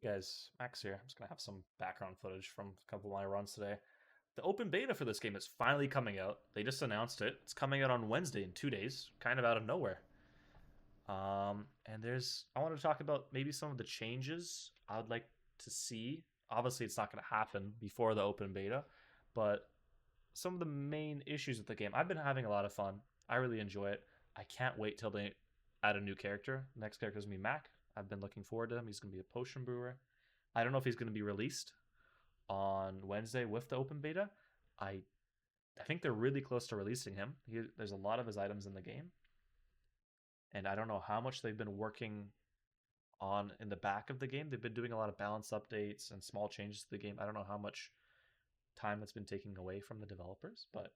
Hey guys, Max here. I'm just gonna have some background footage from a couple of my runs today. The open beta for this game is finally coming out. They just announced it. It's coming out on Wednesday in 2 days, kind of out of nowhere. And I want to talk about maybe some of the changes I would like to see. Obviously, it's not going to happen before the open beta, but some of the main issues with the game. I've been having a lot of fun. I really enjoy it. I can't wait till they add a new character. The next character is going to be Mac. I've been looking forward to him. He's going to be a potion brewer. I don't know if he's going to be released on Wednesday with the open beta. I I think they're really close to releasing him. There's a lot of his items in the game, and I don't know how much they've been working on in the back of the game. They've been doing a lot of balance updates and small changes to the game. I don't know how much time that's been taking away from the developers, but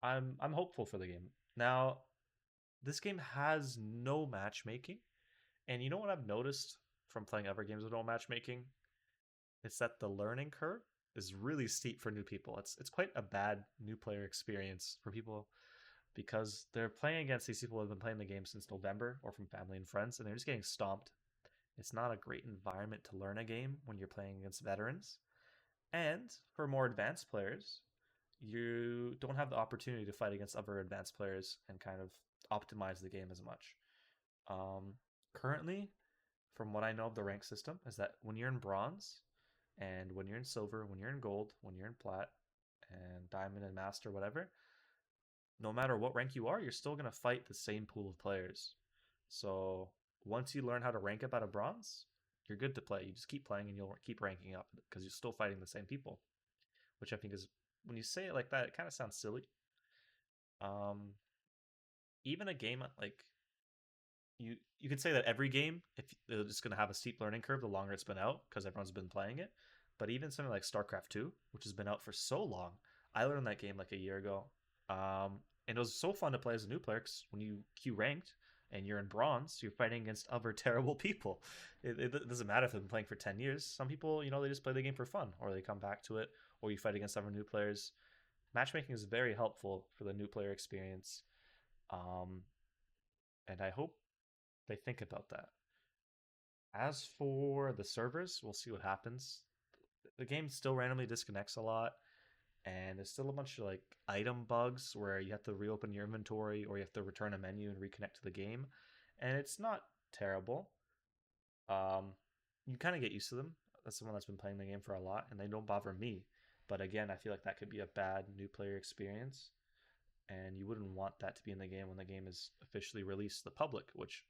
I'm hopeful for the game. Now, this game has no matchmaking, and you know what I've noticed from playing other games with no matchmaking? It's that the learning curve is really steep for new people. It's quite a bad new player experience for people because they're playing against these people who have been playing the game since November or from family and friends, and they're just getting stomped. It's not a great environment to learn a game when you're playing against veterans. And for more advanced players, you don't have the opportunity to fight against other advanced players and kind of optimize the game as much. Um, Currently, from what I know of the rank system, is that when you're in bronze and when you're in silver, when you're in gold, when you're in plat and diamond and master, whatever, no matter what rank you are, you're still going to fight the same pool of players. So once you learn how to rank up out of bronze, you're good to play. You just keep playing and you'll keep ranking up because you're still fighting the same people, which I think is, when you say it like that, it kind of sounds silly. Um, Even a game like you could say that every game, if they're just going to have a steep learning curve the longer it's been out because everyone's been playing it. But even something like StarCraft 2, which has been out for so long, I learned that game like a year ago. And it was so fun to play as a new player because when you queue ranked and you're in bronze, you're fighting against other terrible people. It doesn't matter if they've been playing for 10 years. Some people, they just play the game for fun or they come back to it or you fight against other new players. Matchmaking is very helpful for the new player experience. Um, and I hope they think about that. As for the servers, we'll see what happens. The game still randomly disconnects a lot, and there's still a bunch of like item bugs where you have to reopen your inventory or you have to return a menu and reconnect to the game, and it's not terrible. Um, you kind of get used to them. That's someone that's been playing the game for a lot, and they don't bother me. But again, I feel like that could be a bad new player experience, and you wouldn't want that to be in the game when the game is officially released to the public, which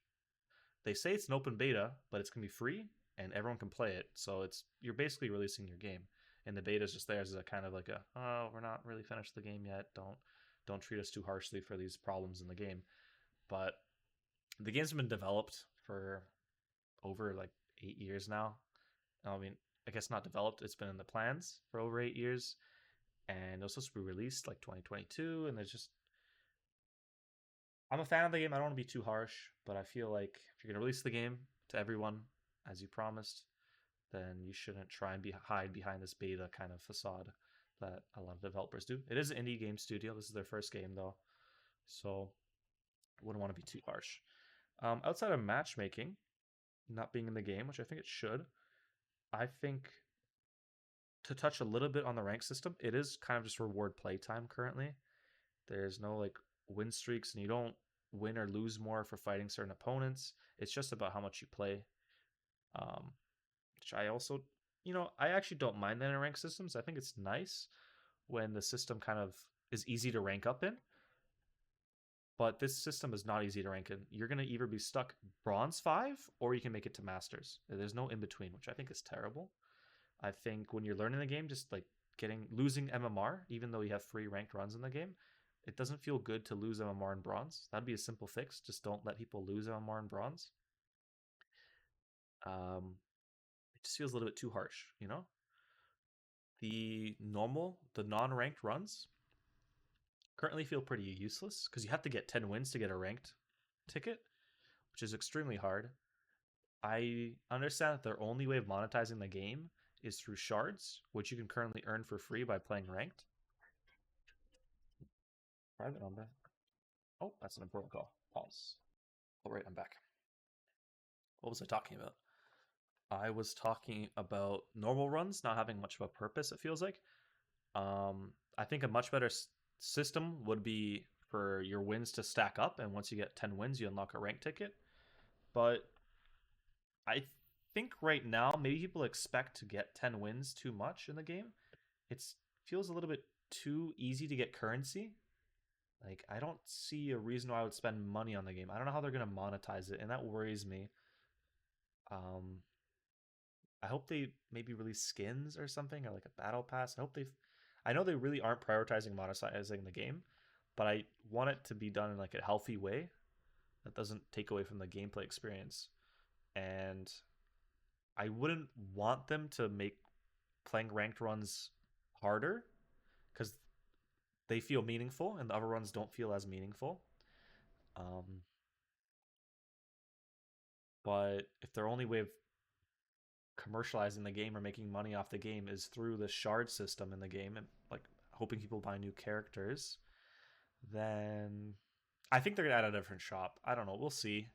they say it's an open beta, but it's gonna be free and everyone can play it. So you're basically releasing your game, and the beta is just there as a kind of like a, oh, we're not really finished the game yet. Don't treat us too harshly for these problems in the game. But the game's been developed for over like 8 years now. I mean, I guess not developed. It's been in the plans for over 8 years, and it was supposed to be released like 2022. And there's just I'm a fan of the game. I don't want to be too harsh, but I feel like if you're gonna release the game to everyone as you promised, then you shouldn't try and hide behind this beta kind of facade that a lot of developers do. It is an indie game studio. This is their first game though, so I wouldn't want to be too harsh. Outside of matchmaking not being in the game, which I think it should, I think to touch a little bit on the rank system, it is kind of just reward playtime currently. There's no like win streaks, and you don't win or lose more for fighting certain opponents. It's just about how much you play. Um, which I also, I actually don't mind that in rank systems. I think it's nice when the system kind of is easy to rank up in. But this system is not easy to rank in. You're going to either be stuck bronze 5 or you can make it to masters. There's no in between, which I think is terrible. I think when you're learning the game, just like losing MMR, even though you have free ranked runs in the game, it doesn't feel good to lose MMR in bronze. That'd be a simple fix. Just don't let people lose MMR in bronze. It just feels a little bit too harsh, you know? The non-ranked runs currently feel pretty useless because you have to get 10 wins to get a ranked ticket, which is extremely hard. I understand that their only way of monetizing the game is through shards, which you can currently earn for free by playing ranked. Private number. Oh, that's an important call. Pause. All right, I'm back. What was I talking about? I was talking about normal runs not having much of a purpose, it feels like. I think a much better system would be for your wins to stack up, and once you get 10 wins, you unlock a rank ticket. But I think right now, maybe people expect to get 10 wins too much in the game. It feels a little bit too easy to get currency. Like, I don't see a reason why I would spend money on the game. I don't know how they're going to monetize it, and that worries me. Um, I hope they maybe release skins or something, or like a battle pass. I hope they. I know they really aren't prioritizing monetizing the game, but I want it to be done in like a healthy way that doesn't take away from the gameplay experience. And I wouldn't want them to make playing ranked runs harder because they feel meaningful and the other runs don't feel as meaningful. Um, but if their only way of commercializing the game or making money off the game is through the shard system in the game and like hoping people buy new characters, then I think they're gonna add a different shop. I don't know. We'll see.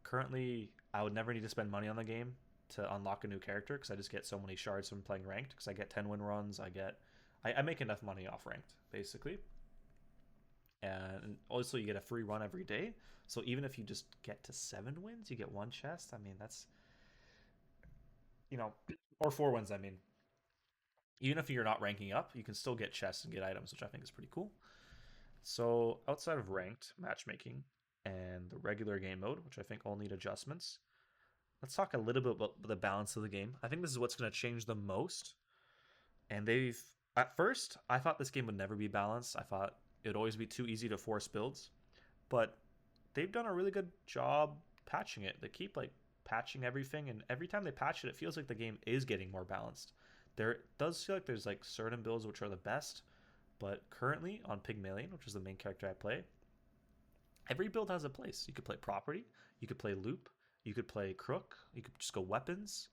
Currently, I would never need to spend money on the game to unlock a new character because I just get so many shards from playing ranked. Because I get 10 win runs, I make enough money off ranked basically, and also you get a free run every day. So even if you just get to 7 wins, you get one chest. I mean, that's you know, or 4 wins. I mean, even if you're not ranking up, you can still get chests and get items, which I think is pretty cool. So outside of ranked matchmaking and the regular game mode, which I think all need adjustments, let's talk a little bit about the balance of the game. I think this is what's going to change the most. And they've at first I thought this game would never be balanced. I thought it would always be too easy to force builds, but they've done a really good job patching it. They keep like patching everything, and every time they patch it, it feels like the game is getting more balanced. There does feel like there's like certain builds which are the best, but currently on Pygmalion, which is the main character I play, every build has a place. You could play property, you could play loop, you could play crook, you could just go weapons.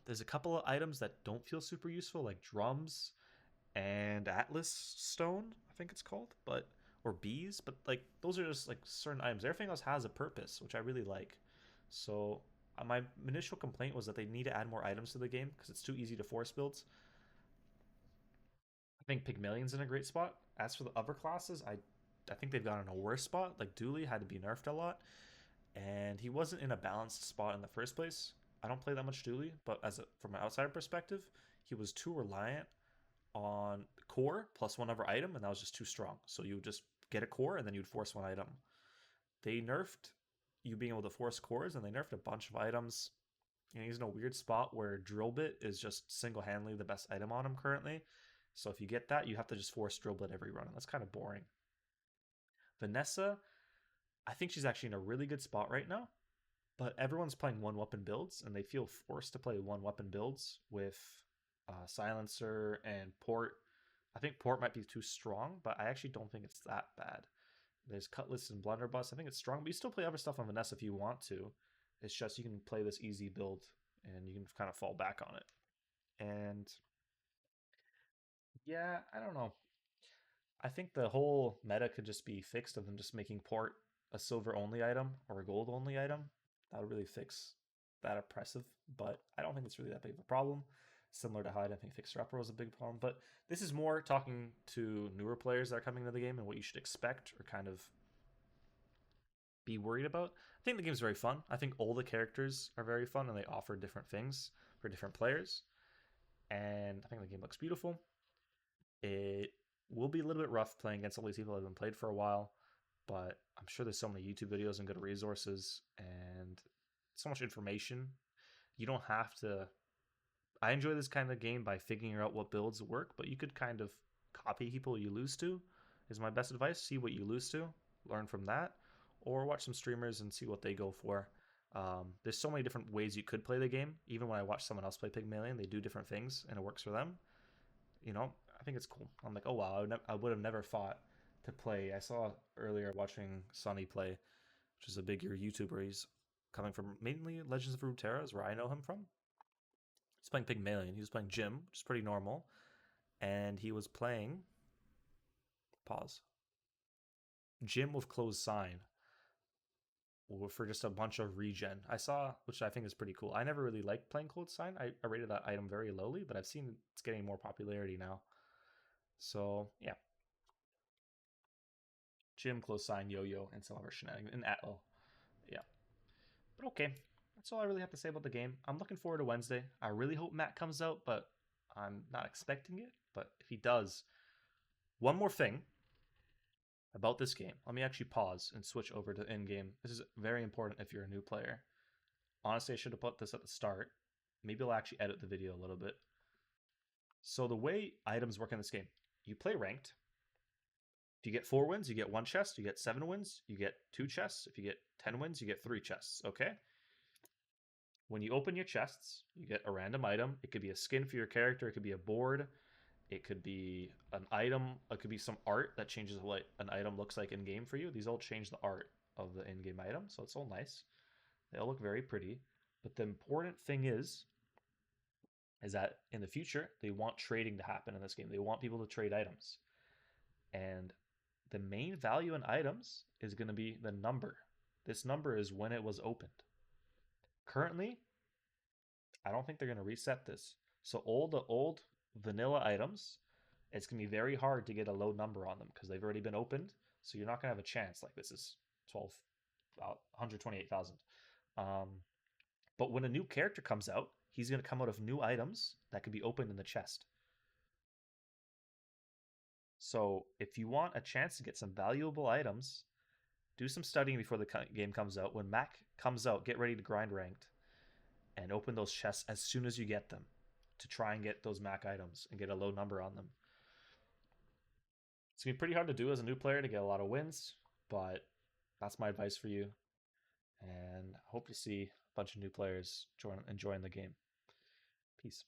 There's a couple of items that don't feel super useful, like drums and Atlas Stone, I think it's called, but or bees, but like those are just like certain items. Everything else has a purpose, which I really like. So my initial complaint was that they need to add more items to the game because it's too easy to force builds. I think Pygmalion's in a great spot. As for the other classes, I think they've gone in a worse spot. Like Dooley had to be nerfed a lot, and he wasn't in a balanced spot in the first place. I don't play that much Dooley, but from an outsider perspective, he was too reliant on core plus one other item, and that was just too strong. So you would just get a core and then you'd force one item. They nerfed you being able to force cores, and they nerfed a bunch of items. And he's in a weird spot where drill bit is just single handedly the best item on him currently. So if you get that, you have to just force drill bit every run, and that's kind of boring. Vanessa, I think she's actually in a really good spot right now, but everyone's playing one weapon builds, and they feel forced to play one weapon builds with silencer and port. I think port might be too strong, but I actually don't think it's that bad. There's cutlass and blunderbuss. I think it's strong, but you still play other stuff on Vanessa if you want to. It's just you can play this easy build and you can kind of fall back on it. And yeah, I don't know. I think the whole meta could just be fixed of them just making port a silver only item or a gold only item. That would really fix that oppressive, but I don't think it's really that big of a problem. Similar to how I don't think Fixer Upper was a big problem, but this is more talking to newer players that are coming into the game and what you should expect or kind of be worried about. I think the game's very fun. I think all the characters are very fun and they offer different things for different players. And I think the game looks beautiful. It will be a little bit rough playing against all these people that have been played for a while, but I'm sure there's so many YouTube videos and good resources and so much information. You don't have to. I enjoy this kind of game by figuring out what builds work, but you could kind of copy people you lose to, is my best advice. See what you lose to, learn from that, or watch some streamers and see what they go for. There's so many different ways you could play the game. Even when I watch someone else play Pygmalion, they do different things and it works for them. I think it's cool. I'm like, oh wow, I would have never thought to play. I saw earlier watching Sonny play, which is a bigger YouTuber. He's coming from mainly Legends of Runeterra, is where I know him from. He's playing Pygmalion. He was playing Jim, which is pretty normal, and he was playing pause Jim with closed sign. for just a bunch of regen. I saw, which I think is pretty cool. I never really liked playing Cold Sign. I rated that item very lowly, but I've seen it's getting more popularity now. So yeah, Jim, Close Sign, Yo-Yo, and some other shenanigans, and Atlo. Yeah, but okay. That's all I really have to say about the game. I'm looking forward to Wednesday. I really hope Matt comes out, but I'm not expecting it. But if he does, one more thing about this game. Let me actually pause and switch over to in-game. This is very important if you're a new player. Honestly, I should have put this at the start. Maybe I'll actually edit the video a little bit. So the way items work in this game, you play ranked. If you get 4 wins, you get 1 chest. You get 7 wins, you get 2 chests. If you get 10 wins, you get 3 chests. Okay? When you open your chests, you get a random item. It could be a skin for your character. It could be a board. It could be an item. It could be some art that changes what an item looks like in game for you. These all change the art of the in-game item, so it's all nice. They all look very pretty. But the important thing is that in the future they want trading to happen in this game. They want people to trade items, and the main value in items is going to be the number. This number is when it was opened. Currently, I don't think they're going to reset this. So all the old vanilla items, it's going to be very hard to get a low number on them because they've already been opened. So you're not going to have a chance. Like this is 12, about 128,000. But when a new character comes out, he's going to come out of new items that can be opened in the chest. So if you want a chance to get some valuable items, do some studying before the game comes out. When Mac comes out, get ready to grind ranked and open those chests as soon as you get them to try and get those Mac items and get a low number on them. It's going to be pretty hard to do as a new player to get a lot of wins, but that's my advice for you. And I hope to see a bunch of new players enjoying the game. Peace.